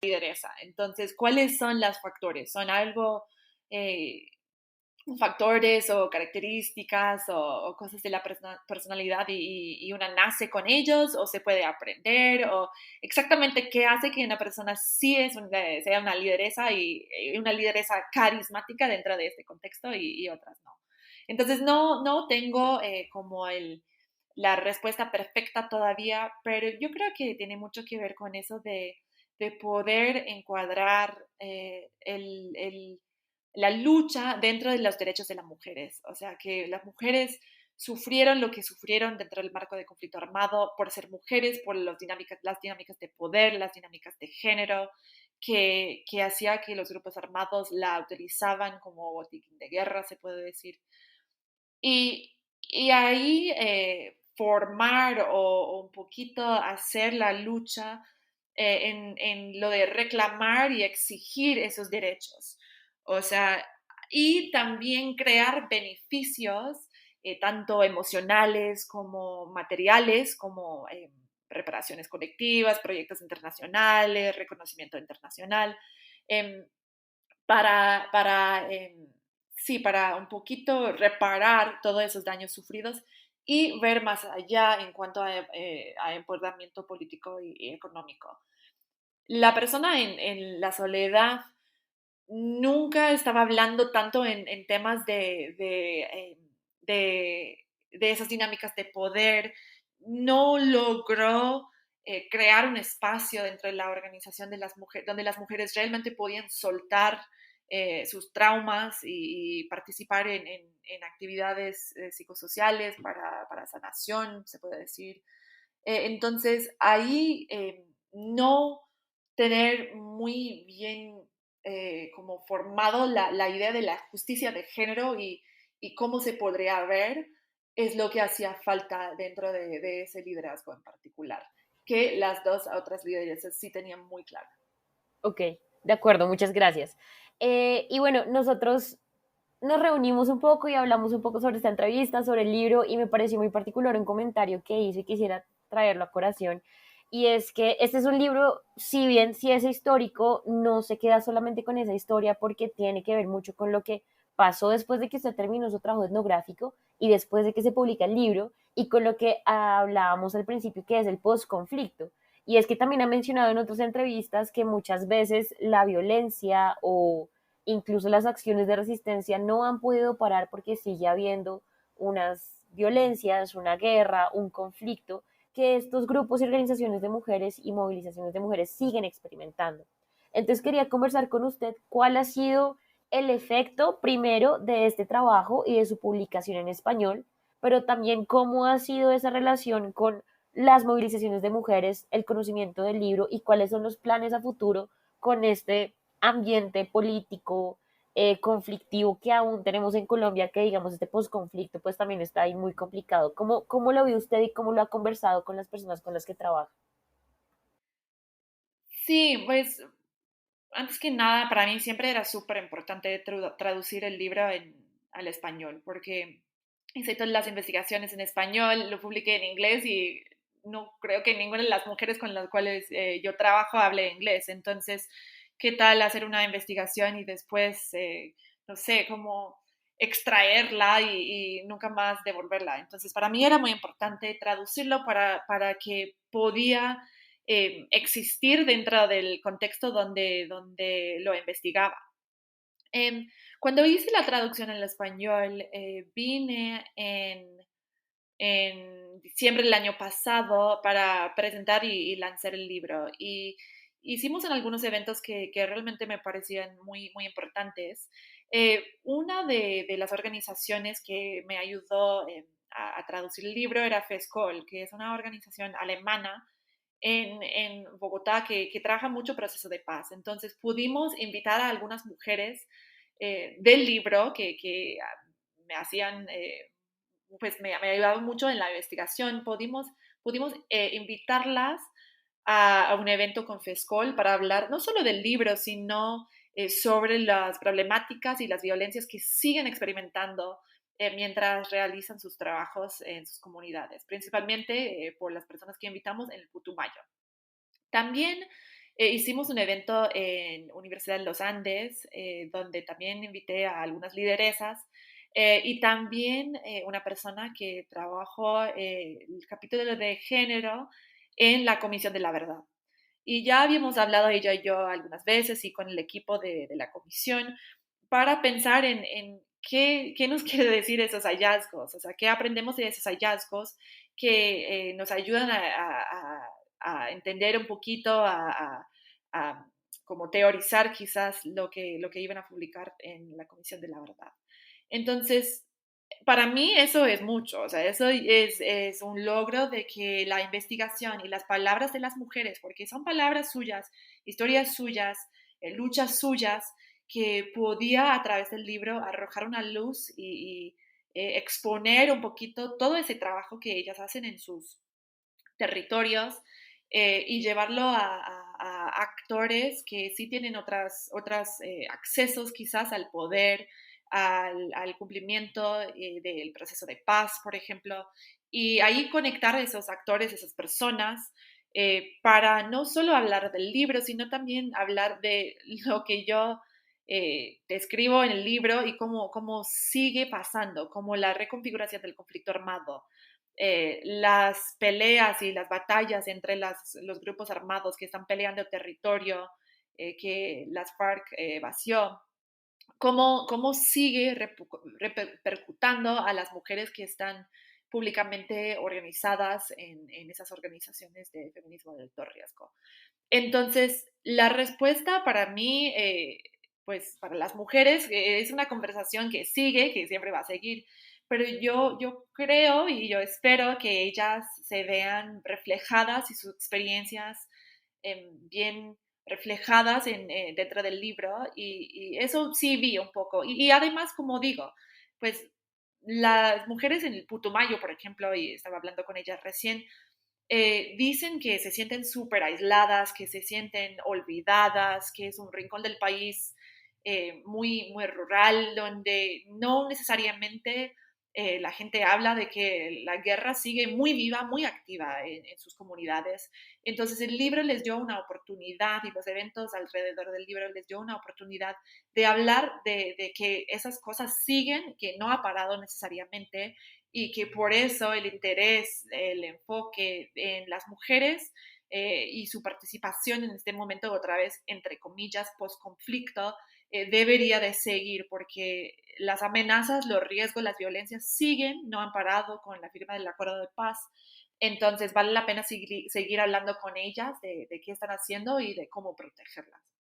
lideresa. Entonces, ¿cuáles son los factores? ¿Son algo, eh, factores o características o cosas de la personalidad y una nace con ellos o se puede aprender o exactamente qué hace que una persona sí sea una lideresa y una lideresa carismática dentro de este contexto y otras no? Entonces no tengo como la respuesta perfecta todavía, pero yo creo que tiene mucho que ver con eso de poder encuadrar la lucha dentro de los derechos de las mujeres. O sea, que las mujeres sufrieron lo que sufrieron dentro del marco de conflicto armado por ser mujeres, por las dinámicas de poder, las dinámicas de género, que hacía que los grupos armados la utilizaban como botiquín de guerra, se puede decir. Y ahí formar o un poquito hacer la lucha en lo de reclamar y exigir esos derechos. O sea, y también crear beneficios, tanto emocionales como materiales, como reparaciones colectivas, proyectos internacionales, reconocimiento internacional, em, para sí, para un poquito reparar todos esos daños sufridos y ver más allá en cuanto a empoderamiento político y económico. La persona en la soledad nunca estaba hablando tanto en temas de esas dinámicas de poder, no logró crear un espacio dentro de la organización de las mujeres, donde las mujeres realmente podían soltar sus traumas y participar en actividades psicosociales para sanación, se puede decir. Entonces, ahí no tener muy bien como formado la idea de la justicia de género y cómo se podría ver es lo que hacía falta dentro de ese liderazgo en particular, que las dos otras lideresas sí tenían muy claro. Ok, de acuerdo, muchas gracias. Y bueno, nosotros nos reunimos un poco y hablamos un poco sobre esta entrevista, sobre el libro, y me pareció muy particular un comentario que hizo y quisiera traerlo a colación. Y es que este es un libro, si bien sí es histórico, no se queda solamente con esa historia porque tiene que ver mucho con lo que pasó después de que usted terminó su trabajo etnográfico y después de que se publica el libro y con lo que hablábamos al principio, que es el postconflicto. Y es que también ha mencionado en otras entrevistas que muchas veces la violencia o incluso las acciones de resistencia no han podido parar porque sigue habiendo unas violencias, una guerra, un conflicto que estos grupos y organizaciones de mujeres y movilizaciones de mujeres siguen experimentando. Entonces quería conversar con usted cuál ha sido el efecto primero de este trabajo y de su publicación en español, pero también cómo ha sido esa relación con las movilizaciones de mujeres, el conocimiento del libro y cuáles son los planes a futuro con este ambiente político conflictivo que aún tenemos en Colombia, que digamos este posconflicto pues también está ahí muy complicado. ¿Cómo lo ve usted y cómo lo ha conversado con las personas con las que trabaja? Sí, pues antes que nada, para mí siempre era súper importante traducir el libro al español, porque hice todas las investigaciones en español, lo publiqué en inglés y no creo que ninguna de las mujeres con las cuales yo trabajo hable inglés. Entonces, ¿qué tal hacer una investigación y después, no sé, cómo extraerla y nunca más devolverla? Entonces, para mí era muy importante traducirlo para que podía existir dentro del contexto donde lo investigaba. Em, Cuando hice la traducción al español, vine en diciembre del año pasado para presentar y lanzar el libro. Y hicimos en algunos eventos que realmente me parecían muy importantes. Una de las organizaciones que me ayudó a traducir el libro era FESCOL, que es una organización alemana en Bogotá que trabaja mucho proceso de paz. Entonces pudimos invitar a algunas mujeres del libro que me hacían, pues me ayudaron mucho en la investigación. Pudimos invitarlas a un evento con FESCOL para hablar no solo del libro, sino sobre las problemáticas y las violencias que siguen experimentando mientras realizan sus trabajos en sus comunidades, principalmente por las personas que invitamos en el Putumayo. También hicimos un evento en Universidad de los Andes, donde también invité a algunas lideresas y también una persona que trabajó el capítulo de género en la Comisión de la Verdad. Y ya habíamos hablado ella y yo algunas veces y con el equipo de la comisión para pensar en qué nos quiere decir esos hallazgos, o sea, qué aprendemos de esos hallazgos que nos ayudan a entender un poquito, a como teorizar quizás lo que iban a publicar en la Comisión de la Verdad. Entonces, para mí eso es mucho, o sea, eso es un logro de que la investigación y las palabras de las mujeres, porque son palabras suyas, historias suyas, luchas suyas, que podía a través del libro arrojar una luz y exponer un poquito todo ese trabajo que ellas hacen en sus territorios y llevarlo a actores que sí tienen otras accesos quizás al poder, al cumplimiento del proceso de paz, por ejemplo, y ahí conectar a esos actores, esas personas, para no solo hablar del libro, sino también hablar de lo que yo describo en el libro y cómo sigue pasando, como la reconfiguración del conflicto armado, las peleas y las batallas entre los grupos armados que están peleando territorio que las FARC vació, cómo sigue repercutando a las mujeres que están públicamente organizadas en esas organizaciones de feminismo de alto riesgo. Entonces, la respuesta para mí, pues para las mujeres, es una conversación que sigue, que siempre va a seguir, pero yo creo y yo espero que ellas se vean reflejadas y sus experiencias bien reflejadas dentro del libro y eso sí vi un poco. Y además, como digo, pues las mujeres en el Putumayo, por ejemplo, y estaba hablando con ellas recién, dicen que se sienten súper aisladas, que se sienten olvidadas, que es un rincón del país muy rural, donde no necesariamente la gente habla de que la guerra sigue muy viva, muy activa en sus comunidades. Entonces el libro les dio una oportunidad y los eventos alrededor del libro les dio una oportunidad de hablar de que esas cosas siguen, que no ha parado necesariamente y que por eso el interés, el enfoque en las mujeres y su participación en este momento, otra vez, entre comillas, post-conflicto, debería de seguir porque las amenazas, los riesgos, las violencias siguen, no han parado con la firma del acuerdo de paz. Entonces vale la pena seguir hablando con ellas de qué están haciendo y de cómo protegerlas.